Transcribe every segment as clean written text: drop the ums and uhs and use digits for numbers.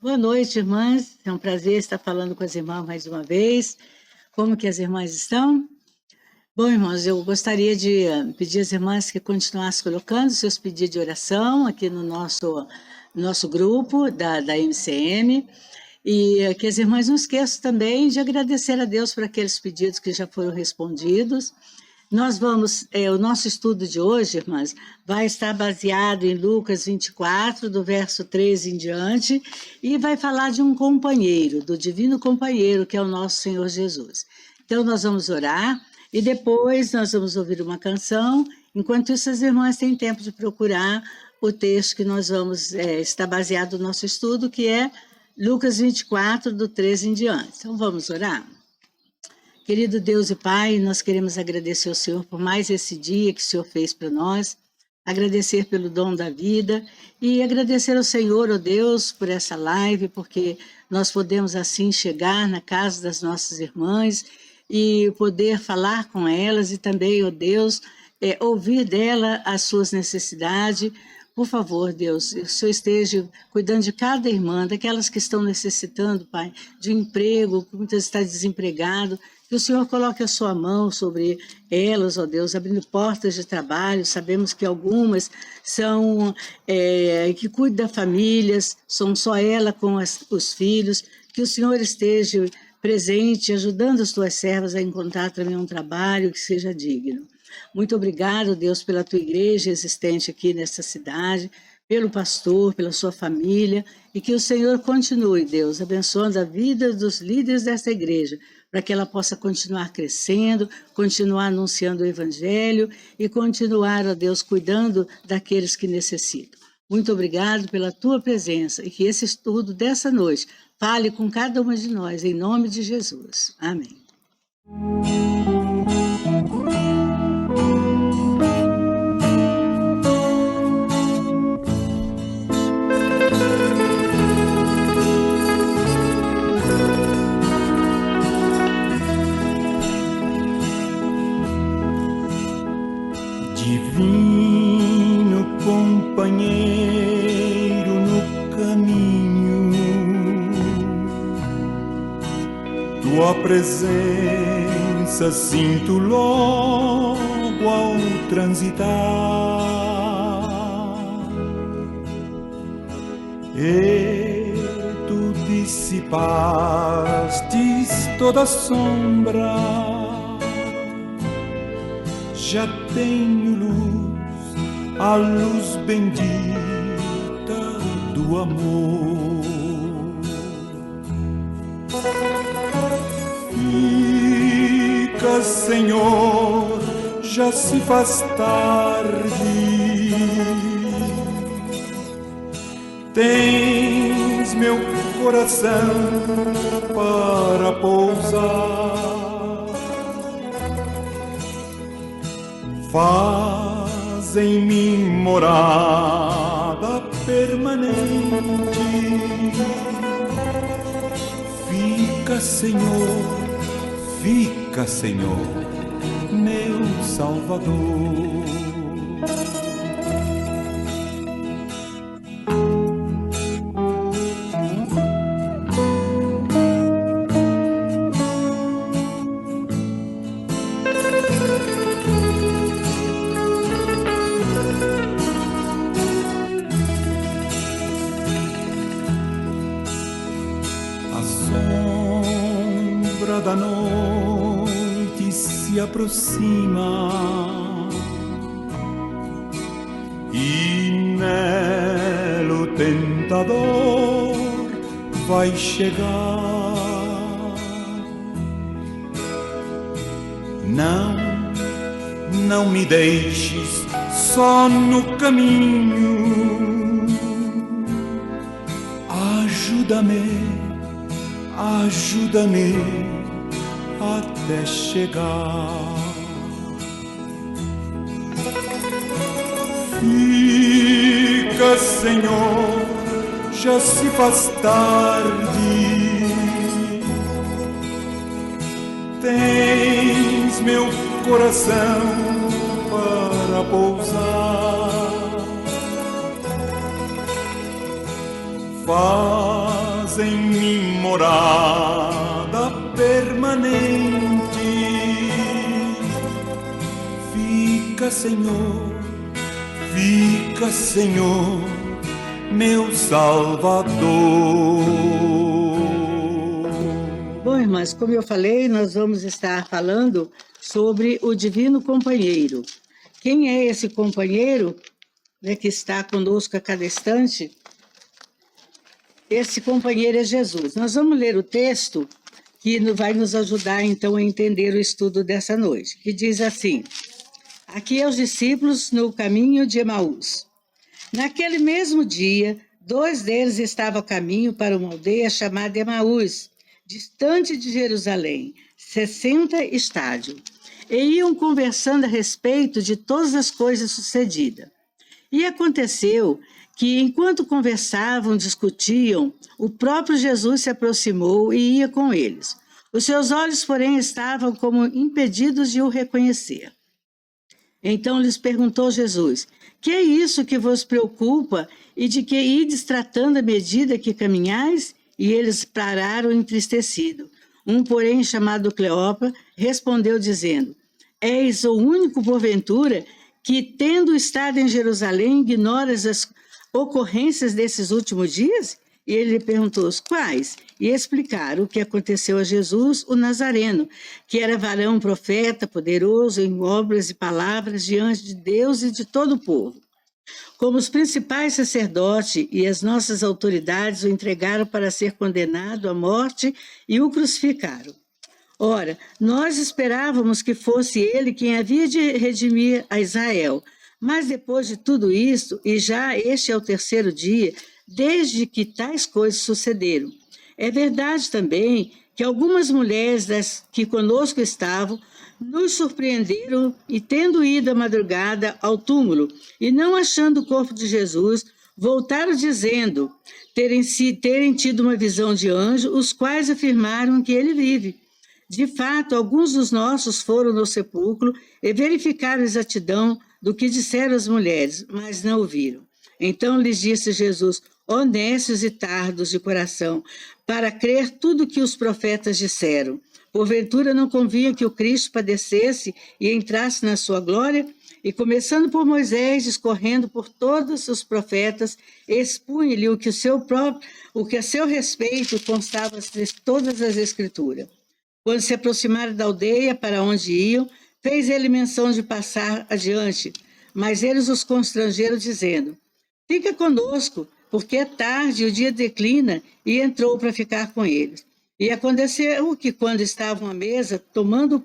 Boa noite, irmãs. É um prazer estar falando com as irmãs mais uma vez. Como que as irmãs estão? Bom, irmãos, eu gostaria de pedir às irmãs que continuassem colocando seus pedidos de oração aqui no nosso grupo da MCM. E que as irmãs não esqueçam também de agradecer a Deus por aqueles pedidos que já foram respondidos. O nosso estudo de hoje, irmãs, vai estar baseado em Lucas 24, do verso 13 em diante, e vai falar de um companheiro, do divino companheiro, que é o nosso Senhor Jesus. Então, nós vamos orar, e depois nós vamos ouvir uma canção. Enquanto isso, as irmãs têm tempo de procurar o texto que nós vamos estar baseado no nosso estudo, que é Lucas 24, do 13 em diante. Então, vamos orar? Querido Deus e Pai, nós queremos agradecer ao Senhor por mais esse dia que o Senhor fez para nós, agradecer pelo dom da vida e agradecer ao Senhor, ó Deus, por essa live, porque nós podemos assim chegar na casa das nossas irmãs e poder falar com elas e também, ó Deus, ouvir dela as suas necessidades. Por favor, Deus, que o Senhor esteja cuidando de cada irmã, daquelas que estão necessitando, Pai, de um emprego, que muitas estão desempregadas, que o Senhor coloque a sua mão sobre elas, ó Deus, abrindo portas de trabalho. Sabemos que algumas são que cuidam das famílias, são só ela com os filhos. Que o Senhor esteja presente, ajudando as tuas servas a encontrar também um trabalho que seja digno. Muito obrigado, Deus, pela tua igreja existente aqui nessa cidade, pelo pastor, pela sua família, e que o Senhor continue, Deus, abençoando a vida dos líderes dessa igreja, para que ela possa continuar crescendo, continuar anunciando o Evangelho e continuar, ó Deus, cuidando daqueles que necessitam. Muito obrigado pela tua presença e que esse estudo dessa noite fale com cada uma de nós, em nome de Jesus. Amém. Divino companheiro no caminho, tua presença sinto logo ao transitar, e tu dissipastes toda sombra. Já tenho luz, a luz bendita do amor. Fica, Senhor, já se faz tarde. Tens meu coração para pousar. Faz em mim morada permanente. Fica, Senhor, meu Salvador. Da noite se aproxima e nela o tentador vai chegar. Não me deixes só no caminho. Ajuda-me até chegar. Fica, Senhor, já se faz tarde. Tens meu coração para pousar. Faz em mim morada permanente. Fica, Senhor, meu Salvador. Bom, irmãs, como eu falei, nós vamos estar falando sobre o Divino Companheiro. Quem é esse companheiro, né, que está conosco a cada instante? Esse companheiro é Jesus. Nós vamos ler o texto que vai nos ajudar, então, a entender o estudo dessa noite, que diz assim: aqui aos discípulos no caminho de Emaús. Naquele mesmo dia, 2 deles estavam a caminho para uma aldeia chamada Emaús, distante de Jerusalém, 60 estádios, e iam conversando a respeito de todas as coisas sucedidas. E aconteceu que, enquanto conversavam, discutiam, o próprio Jesus se aproximou e ia com eles. Os seus olhos, porém, estavam como impedidos de o reconhecer. Então lhes perguntou Jesus: que é isso que vos preocupa e de que ides tratando à medida que caminhais? E eles pararam entristecidos. Um, porém, chamado Cleopa, respondeu dizendo: és o único, porventura, que, tendo estado em Jerusalém, ignoras as ocorrências desses últimos dias? E ele lhe perguntou: quais? E explicaram o que aconteceu a Jesus, o Nazareno, que era varão profeta, poderoso em obras e palavras diante de Deus e de todo o povo. Como os principais sacerdotes e as nossas autoridades o entregaram para ser condenado à morte e o crucificaram. Ora, nós esperávamos que fosse ele quem havia de redimir a Israel. Mas depois de tudo isso, e já este é o 3º dia, desde que tais coisas sucederam. É verdade também que algumas mulheres das que conosco estavam nos surpreenderam e, tendo ido à madrugada ao túmulo e não achando o corpo de Jesus, voltaram dizendo terem tido uma visão de anjo, os quais afirmaram que ele vive. De fato, alguns dos nossos foram no sepulcro e verificaram a exatidão do que disseram as mulheres, mas não o viram. Então lhes disse Jesus: honestos e tardos de coração, para crer tudo o que os profetas disseram. Porventura não convinha que o Cristo padecesse e entrasse na sua glória? E começando por Moisés, discorrendo por todos os profetas, expunha-lhe o que a seu respeito constava todas as Escrituras. Quando se aproximaram da aldeia para onde iam, fez ele menção de passar adiante, mas eles os constrangeram, dizendo: fica conosco, porque é tarde e o dia declina, e entrou para ficar com eles. E aconteceu que, quando estavam à mesa, tomando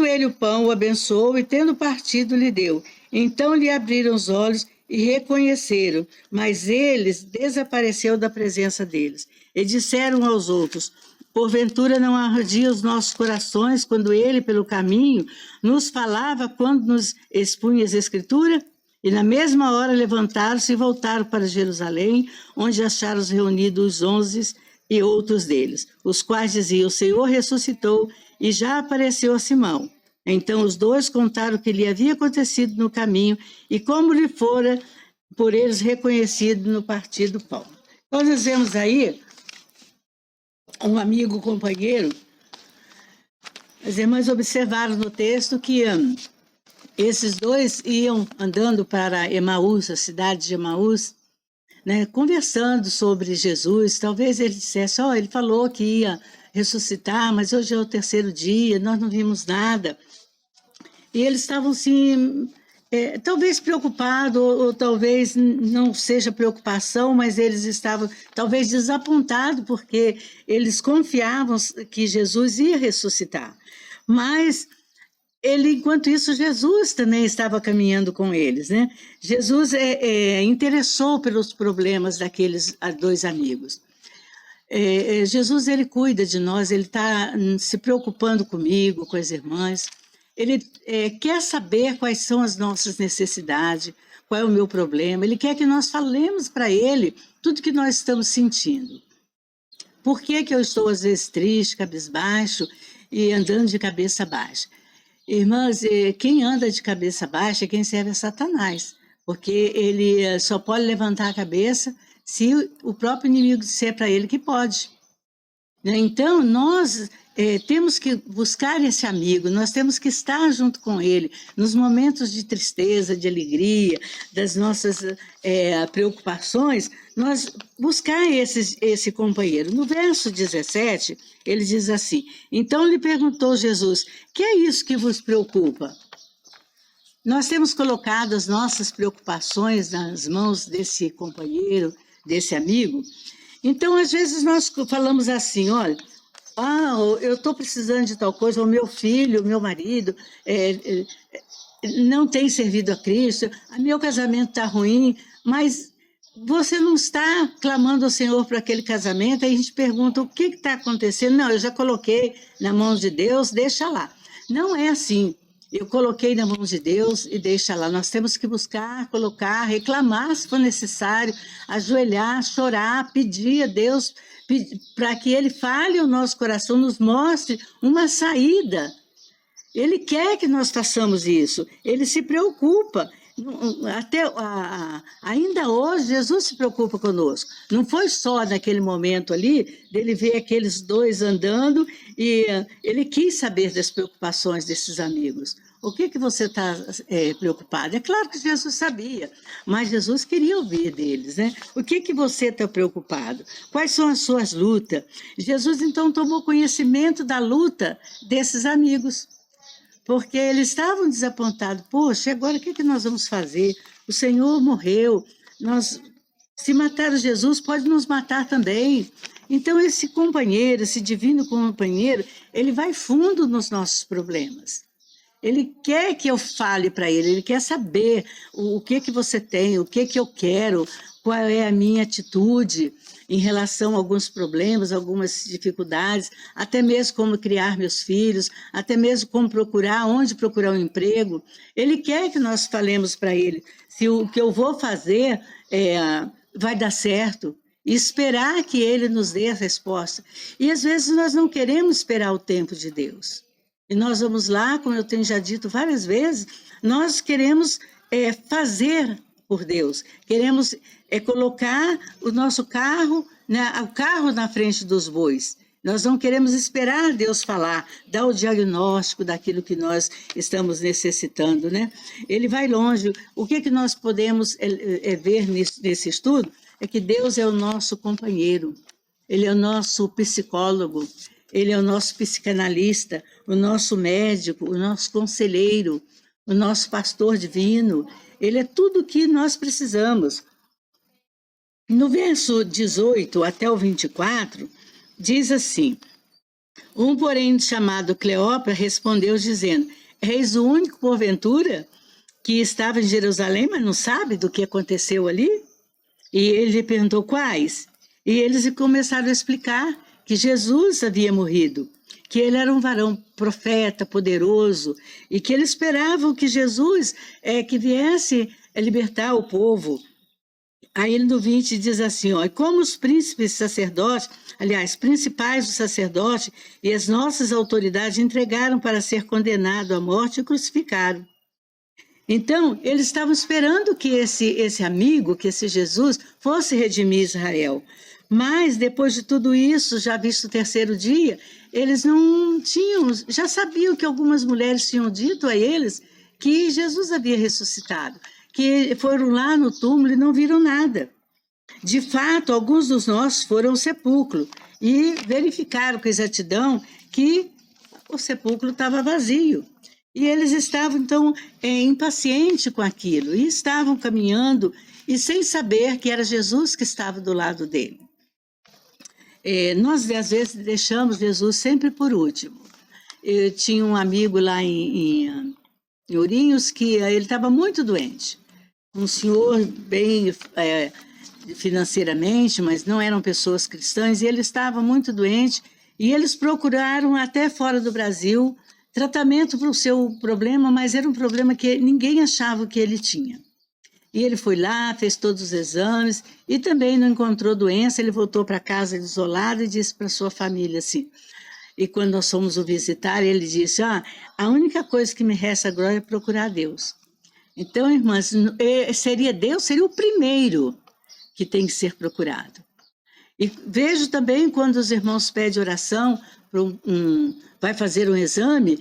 ele o pão, o abençoou e, tendo partido, lhe deu. Então lhe abriram os olhos e reconheceram, mas eles desapareceu da presença deles. E disseram aos outros: porventura não ardia os nossos corações quando ele, pelo caminho, nos falava quando nos expunha as Escrituras? E na mesma hora levantaram-se e voltaram para Jerusalém, onde acharam reunidos os 11 e outros deles, os quais diziam: o Senhor ressuscitou e já apareceu a Simão. Então os 2 contaram o que lhe havia acontecido no caminho e como lhe fora por eles reconhecido no partir do pão. Então nós vemos aí um amigo, companheiro. As irmãs observaram no texto que esses 2 iam andando para Emaús, a cidade de Emaús, né, conversando sobre Jesus. Talvez ele dissesse: ele falou que ia ressuscitar, mas hoje é o 3º dia, nós não vimos nada. E eles estavam assim, talvez preocupados, ou talvez não seja preocupação, mas eles estavam talvez desapontados, porque eles confiavam que Jesus ia ressuscitar. Mas enquanto isso, Jesus também estava caminhando com eles, né? Jesus interessou pelos problemas daqueles 2 amigos. Jesus, ele cuida de nós, ele está se preocupando comigo, com as irmãs. Ele quer saber quais são as nossas necessidades, qual é o meu problema. Ele quer que nós falemos para ele tudo que nós estamos sentindo. Por que eu estou, às vezes, triste, cabisbaixo e andando de cabeça baixa? Irmãs, quem anda de cabeça baixa é quem serve a Satanás, porque ele só pode levantar a cabeça se o próprio inimigo disser para ele que pode. Então, nós temos que buscar esse amigo, nós temos que estar junto com ele, nos momentos de tristeza, de alegria, das nossas preocupações, nós buscar esse companheiro. No verso 17, ele diz assim: então lhe perguntou Jesus, que é isso que vos preocupa? Nós temos colocado as nossas preocupações nas mãos desse companheiro, desse amigo. Então, às vezes, nós falamos assim, olha, eu estou precisando de tal coisa, o meu filho, o meu marido não tem servido a Cristo, meu casamento está ruim, mas você não está clamando ao Senhor para aquele casamento, aí a gente pergunta, o que está acontecendo? Não, eu já coloquei na mão de Deus, deixa lá. Não é assim. Eu coloquei na mão de Deus e deixa lá. Nós temos que buscar, colocar, reclamar se for necessário, ajoelhar, chorar, pedir a Deus para que Ele fale o nosso coração, nos mostre uma saída. Ele quer que nós façamos isso, Ele se preocupa. Ainda hoje, Jesus se preocupa conosco. Não foi só naquele momento ali, dele ver aqueles dois andando, e ele quis saber das preocupações desses amigos. O que você está preocupado? É claro que Jesus sabia, mas Jesus queria ouvir deles, né? O que você está preocupado? Quais são as suas lutas? Jesus, então, tomou conhecimento da luta desses amigos, porque eles estavam desapontados. Poxa, agora o que nós vamos fazer? O Senhor morreu, se matar Jesus, pode nos matar também. Então, esse companheiro, esse divino companheiro, ele vai fundo nos nossos problemas. Ele quer que eu fale para ele quer saber o que você tem, o que eu quero, qual é a minha atitude em relação a alguns problemas, algumas dificuldades, até mesmo como criar meus filhos, até mesmo como onde procurar um emprego. Ele quer que nós falemos para ele se o que eu vou fazer vai dar certo, e esperar que ele nos dê a resposta. E às vezes nós não queremos esperar o tempo de Deus. E nós vamos lá, como eu tenho já dito várias vezes, nós queremos fazer por Deus. Queremos colocar o nosso carro, né, o carro na frente dos bois. Nós não queremos esperar Deus falar, dar o diagnóstico daquilo que nós estamos necessitando, né? Ele vai longe. O que nós podemos ver nesse estudo é que Deus é o nosso companheiro, Ele é o nosso psicólogo, Ele é o nosso psicanalista, o nosso médico, o nosso conselheiro, o nosso pastor divino. Ele é tudo o que nós precisamos. No verso 18 até o 24, diz assim: um, porém, chamado Cleópatra, respondeu dizendo: eis o único, porventura, que estava em Jerusalém, mas não sabe do que aconteceu ali? E ele lhe perguntou quais? E eles começaram a explicar que Jesus havia morrido, que ele era um varão profeta, poderoso, e que eles esperavam que Jesus que viesse libertar o povo. Aí no 20 diz assim, ó, como os príncipes sacerdotes, aliás, principais do sacerdote e as nossas autoridades entregaram para ser condenado à morte e crucificaram. Então, eles estavam esperando que esse amigo, que esse Jesus, fosse redimir Israel. Mas, depois de tudo isso, já visto o terceiro dia, eles não tinham, já sabiam que algumas mulheres tinham dito a eles que Jesus havia ressuscitado, que foram lá no túmulo e não viram nada. De fato, alguns dos nossos foram ao sepulcro e verificaram com exatidão que o sepulcro estava vazio. E eles estavam, então, impacientes com aquilo, e estavam caminhando, e sem saber que era Jesus que estava do lado dele. Nós, às vezes, deixamos Jesus sempre por último. Eu tinha um amigo lá em Ourinhos que ele estava muito doente. Um senhor bem financeiramente, mas não eram pessoas cristãs, e ele estava muito doente, e eles procuraram até fora do Brasil tratamento para o seu problema, mas era um problema que ninguém achava que ele tinha. E ele foi lá, fez todos os exames e também não encontrou doença. Ele voltou para casa isolado e disse para sua família assim, e quando nós fomos o visitar, ele disse, a única coisa que me resta agora é procurar Deus. Então, irmãs, seria Deus, seria o primeiro que tem que ser procurado. E vejo também quando os irmãos pedem oração, vai fazer um exame,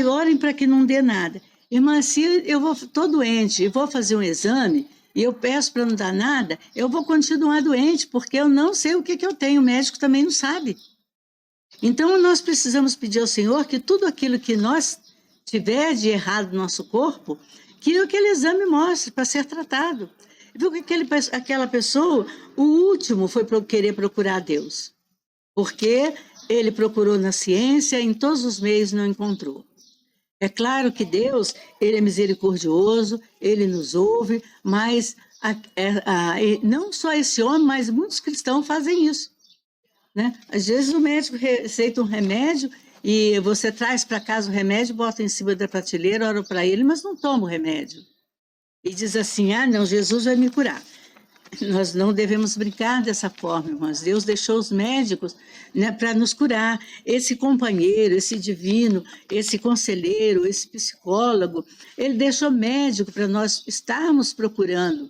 orem para que não dê nada. Irmã, se eu estou doente e vou fazer um exame, e eu peço para não dar nada, eu vou continuar doente, porque eu não sei o que eu tenho, o médico também não sabe. Então, nós precisamos pedir ao Senhor que tudo aquilo que nós tiver de errado no nosso corpo, que aquele exame mostre para ser tratado. Viu que aquela pessoa, o último foi querer procurar Deus, porque ele procurou na ciência, em todos os meios não encontrou. É claro que Deus, ele é misericordioso, ele nos ouve, mas não só esse homem, mas muitos cristãos fazem isso, né? Às vezes o médico receita um remédio e você traz para casa o remédio, bota em cima da prateleira, ora para ele, mas não toma o remédio. E diz assim, não, Jesus vai me curar. Nós não devemos brincar dessa forma, irmãos. Deus deixou os médicos, né, para nos curar. Esse companheiro, esse divino, esse conselheiro, esse psicólogo, ele deixou médico para nós estarmos procurando.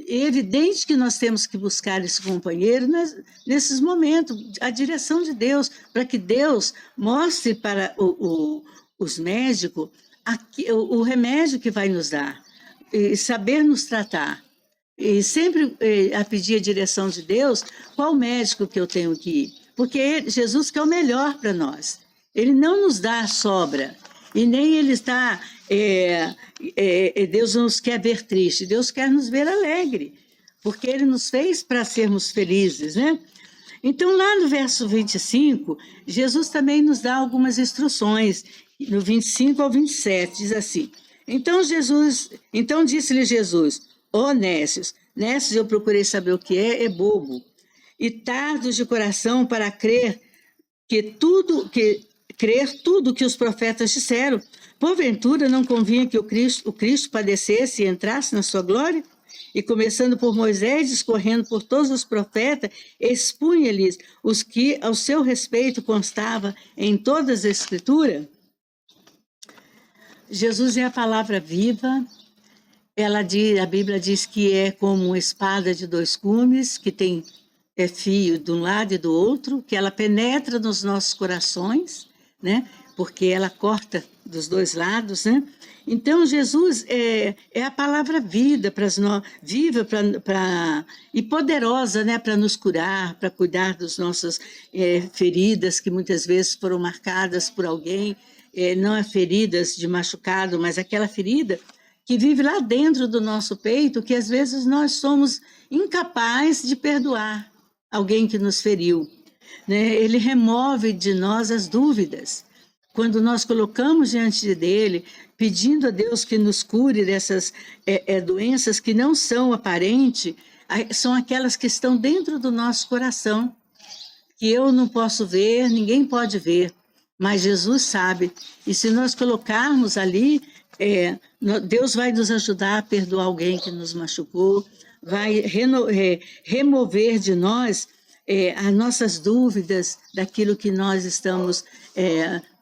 É evidente que nós temos que buscar esse companheiro nesses momentos, a direção de Deus, para que Deus mostre para os médicos o remédio que vai nos dar, e saber nos tratar. E sempre a pedir a direção de Deus, qual médico que eu tenho que ir? Porque Jesus quer o melhor para nós. Ele não nos dá a sobra. E nem ele está... Deus não nos quer ver triste, Deus quer nos ver alegre. Porque ele nos fez para sermos felizes, né? Então, lá no verso 25, Jesus também nos dá algumas instruções. No 25 ao 27, diz assim... Então disse-lhe Jesus... Nécios, eu procurei saber o que é bobo, e tardos de coração para crer tudo que os profetas disseram. Porventura não convinha que o Cristo padecesse e entrasse na sua glória? E começando por Moisés, discorrendo por todos os profetas, expunha-lhes os que ao seu respeito constava em todas as Escrituras. Jesus é a palavra viva. A Bíblia diz que é como uma espada de dois gumes, que tem fio de um lado e do outro, que ela penetra nos nossos corações, né? Porque ela corta dos dois lados, né? Então, Jesus é a palavra viva e poderosa, né? Para nos curar, para cuidar das nossas feridas, que muitas vezes foram marcadas por alguém, não é feridas de machucado, mas aquela ferida que vive lá dentro do nosso peito, que às vezes nós somos incapazes de perdoar alguém que nos feriu, né? Ele remove de nós as dúvidas. Quando nós colocamos diante dele, pedindo a Deus que nos cure dessas doenças que não são aparentes, são aquelas que estão dentro do nosso coração, que eu não posso ver, ninguém pode ver, mas Jesus sabe. E se nós colocarmos ali, Deus vai nos ajudar a perdoar alguém que nos machucou, vai remover de nós as nossas dúvidas daquilo que nós estamos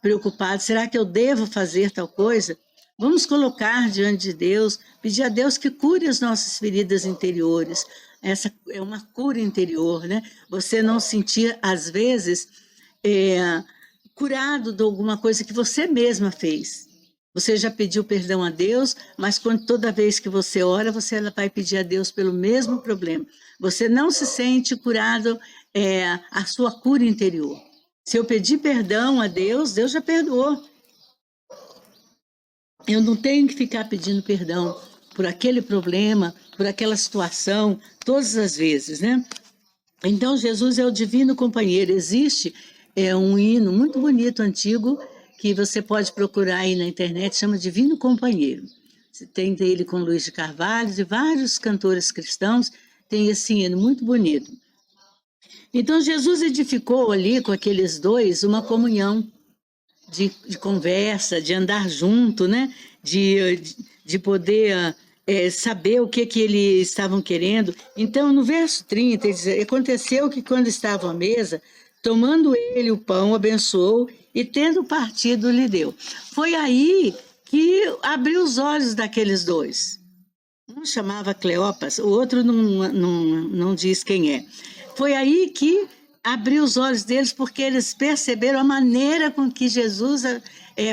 preocupados. Será que eu devo fazer tal coisa? Vamos colocar diante de Deus, pedir a Deus que cure as nossas feridas interiores. Essa é uma cura interior, né? Você não sentir, às vezes, curado de alguma coisa que você mesma fez. Você já pediu perdão a Deus, mas toda vez que você ora, você vai pedir a Deus pelo mesmo problema. Você não se sente curado, a sua cura interior. Se eu pedir perdão a Deus, Deus já perdoou. Eu não tenho que ficar pedindo perdão por aquele problema, por aquela situação, todas as vezes, né? Então, Jesus é o divino companheiro. Existe um hino muito bonito, antigo, que você pode procurar aí na internet, chama Divino Companheiro. Você tem dele com Luiz de Carvalho e vários cantores cristãos, tem esse hino muito bonito. Então, Jesus edificou ali com aqueles dois uma comunhão de conversa, de andar junto, né? De poder saber o que eles estavam querendo. Então, no verso 30, ele diz, aconteceu que quando estavam à mesa, tomando ele o pão, abençoou e tendo partido, lhe deu. Foi aí que abriu os olhos daqueles dois. Um chamava Cleopas, o outro não diz quem é. Foi aí que abriu os olhos deles, porque eles perceberam a maneira com que Jesus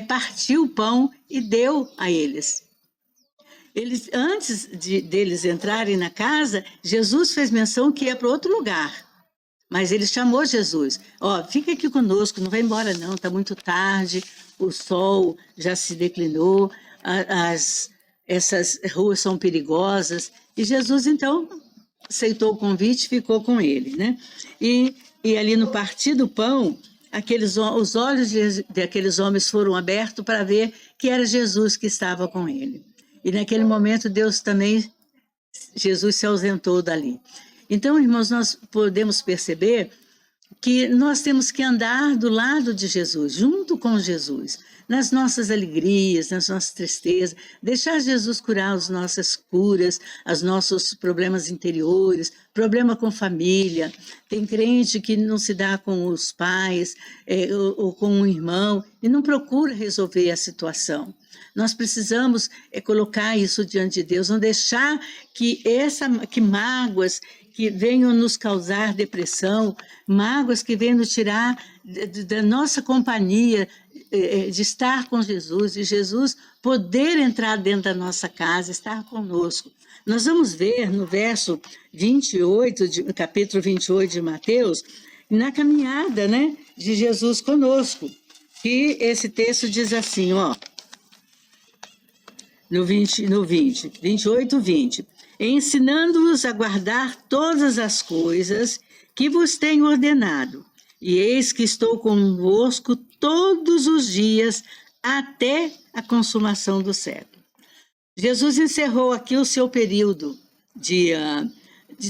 partiu o pão e deu a eles. Antes deles entrarem na casa, Jesus fez menção que ia para outro lugar. Mas ele chamou Jesus. Fica aqui conosco, não vai embora não, está muito tarde, o sol já se declinou, essas ruas são perigosas. E Jesus, então, aceitou o convite e ficou com ele, né? E ali no partir do pão, os olhos daqueles homens foram abertos para ver que era Jesus que estava com ele. E naquele momento Jesus se ausentou dali. Então, irmãos, nós podemos perceber que nós temos que andar do lado de Jesus, junto com Jesus, nas nossas alegrias, nas nossas tristezas, deixar Jesus curar as nossas curas, os nossos problemas interiores, problema com família. Tem crente que não se dá com os pais ou com um irmão e não procura resolver a situação. Nós precisamos colocar isso diante de Deus, não deixar que mágoas que venham nos causar depressão, mágoas que venham nos tirar da nossa companhia, de estar com Jesus, e Jesus poder entrar dentro da nossa casa, estar conosco. Nós vamos ver no verso 28, capítulo 28 de Mateus, na caminhada, né, de Jesus conosco, que esse texto diz assim, no 28, 20. Ensinando-vos a guardar todas as coisas que vos tenho ordenado. E eis que estou convosco todos os dias até a consumação do século. Jesus encerrou aqui o seu período de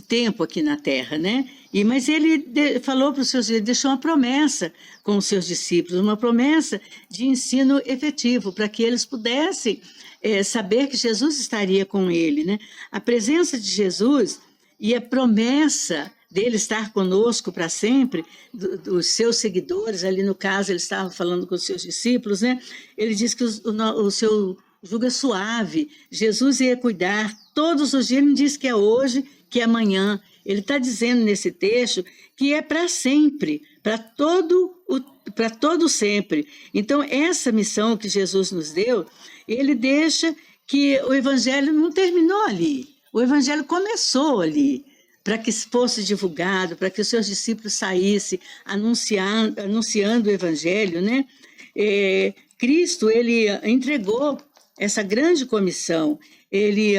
tempo aqui na Terra, né? Mas ele falou para os seus discípulos, deixou uma promessa com os seus discípulos, uma promessa de ensino efetivo, para que eles pudessem saber que Jesus estaria com ele, né? A presença de Jesus e a promessa dele estar conosco para sempre, dos seus seguidores, ali no caso ele estava falando com os seus discípulos, né? Ele diz que o seu jugo é suave, Jesus ia cuidar todos os dias, ele não diz que é hoje, que é amanhã, ele está dizendo nesse texto que é para sempre, para todo sempre. Então essa missão que Jesus nos deu, ele deixa que o evangelho não terminou ali, o evangelho começou ali, para que fosse divulgado, para que os seus discípulos saíssem anunciando o evangelho, né? Cristo, ele entregou essa grande comissão, ele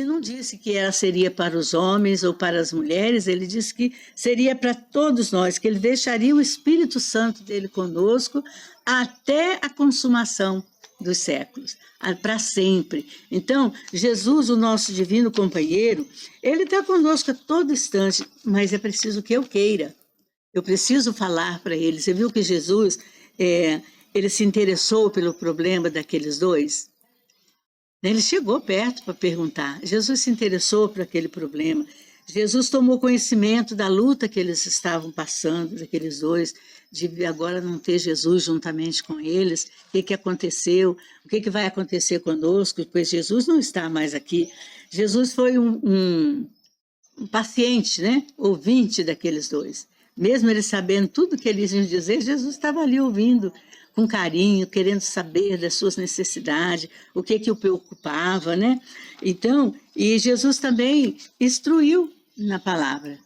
não disse que seria para os homens ou para as mulheres, ele disse que seria para todos nós, que ele deixaria o Espírito Santo dele conosco até a consumação dos séculos, para sempre. Então, Jesus, o nosso divino companheiro, ele está conosco a todo instante, mas é preciso que eu queira. Eu preciso falar para ele. Você viu que Jesus, ele se interessou pelo problema daqueles dois? Ele chegou perto para perguntar. Jesus se interessou por aquele problema. Jesus tomou conhecimento da luta que eles estavam passando, daqueles dois, de agora não ter Jesus juntamente com eles. O que aconteceu? O que vai acontecer conosco? Pois Jesus não está mais aqui. Jesus foi um paciente, né? Ouvinte daqueles dois. Mesmo eles sabendo tudo que eles iam dizer, Jesus estava ali ouvindo com carinho, querendo saber das suas necessidades, o que o preocupava, né? Então, e Jesus também instruiu na palavra.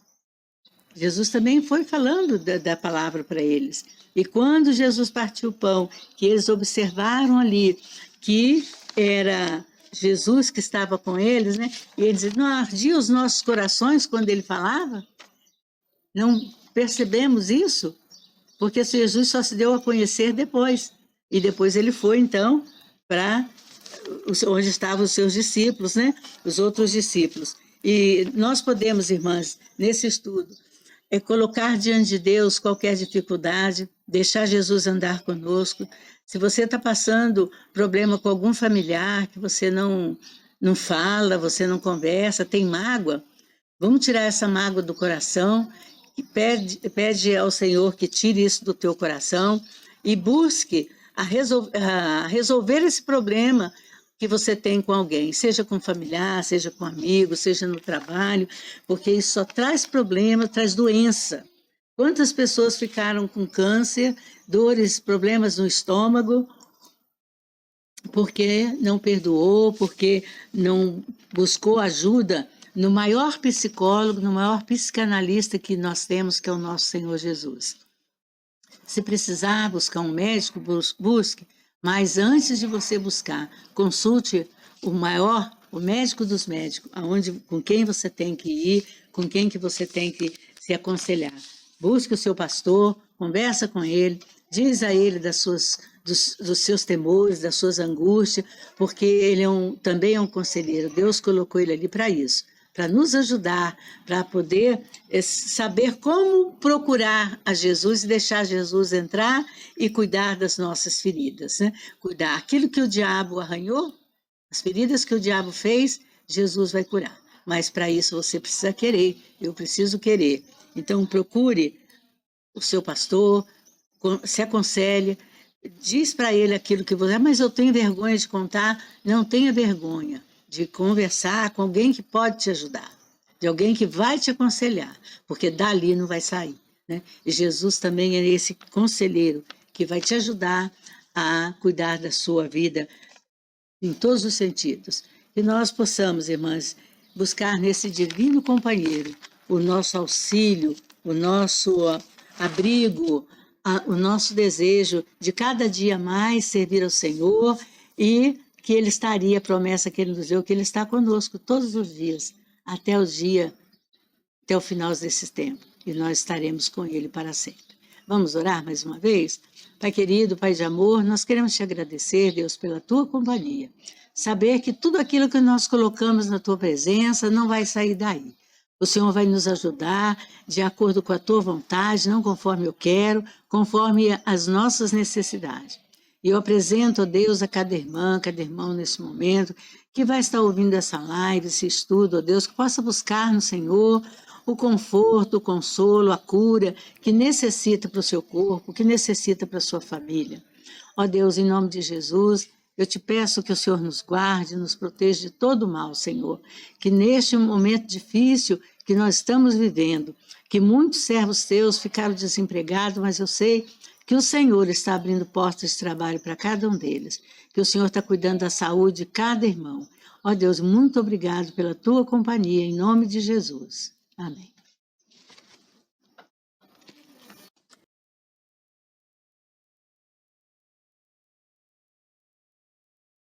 Jesus também foi falando da palavra para eles. E quando Jesus partiu o pão, que eles observaram ali que era Jesus que estava com eles, né? E eles diziam, não ardiam os nossos corações quando ele falava? Não percebemos isso? Porque Jesus só se deu a conhecer depois. E depois ele foi, então, para onde estavam os seus discípulos, né? Os outros discípulos. E nós podemos, irmãs, nesse estudo, colocar diante de Deus qualquer dificuldade, deixar Jesus andar conosco. Se você está passando problema com algum familiar, que você não fala, você não conversa, tem mágoa, vamos tirar essa mágoa do coração e pede ao Senhor que tire isso do teu coração e busque a resolver esse problema que você tem com alguém, seja com familiar, seja com amigo, seja no trabalho, porque isso só traz problema, traz doença. Quantas pessoas ficaram com câncer, dores, problemas no estômago, porque não perdoou, porque não buscou ajuda no maior psicólogo, no maior psicanalista que nós temos, que é o nosso Senhor Jesus. Se precisar buscar um médico, busque, mas antes de você buscar, consulte o médico dos médicos, com quem você tem que ir, com quem que você tem que se aconselhar. Busque o seu pastor, conversa com ele, diz a ele dos seus temores, das suas angústias, porque ele também é um conselheiro. Deus colocou ele ali para isso, para nos ajudar, para poder saber como procurar a Jesus e deixar Jesus entrar e cuidar das nossas feridas, né? Cuidar aquilo que o diabo arranhou, as feridas que o diabo fez, Jesus vai curar. Mas para isso você precisa querer, eu preciso querer. Então procure o seu pastor, se aconselhe, diz para ele aquilo que você... mas eu tenho vergonha de contar. Não tenha vergonha de conversar com alguém que pode te ajudar, de alguém que vai te aconselhar, porque dali não vai sair, né? E Jesus também é esse conselheiro que vai te ajudar a cuidar da sua vida em todos os sentidos. E nós possamos, irmãs, buscar nesse divino companheiro o nosso auxílio, o nosso abrigo, o nosso desejo de cada dia mais servir ao Senhor, e que Ele estaria, a promessa que Ele nos deu, que Ele está conosco todos os dias, até o final desses tempos, e nós estaremos com Ele para sempre. Vamos orar mais uma vez? Pai querido, Pai de amor, nós queremos te agradecer, Deus, pela tua companhia. Saber que tudo aquilo que nós colocamos na tua presença não vai sair daí. O Senhor vai nos ajudar de acordo com a tua vontade, não conforme eu quero, conforme as nossas necessidades. E eu apresento, ó Deus, a cada irmão nesse momento, que vai estar ouvindo essa live, esse estudo, ó Deus, que possa buscar no Senhor o conforto, o consolo, a cura que necessita para o seu corpo, que necessita para a sua família. Ó Deus, em nome de Jesus, eu te peço que o Senhor nos guarde, nos proteja de todo o mal, Senhor. Que neste momento difícil que nós estamos vivendo, que muitos servos teus ficaram desempregados, mas eu sei que o Senhor está abrindo portas de trabalho para cada um deles, que o Senhor está cuidando da saúde de cada irmão. Ó Deus, muito obrigado pela tua companhia, em nome de Jesus. Amém.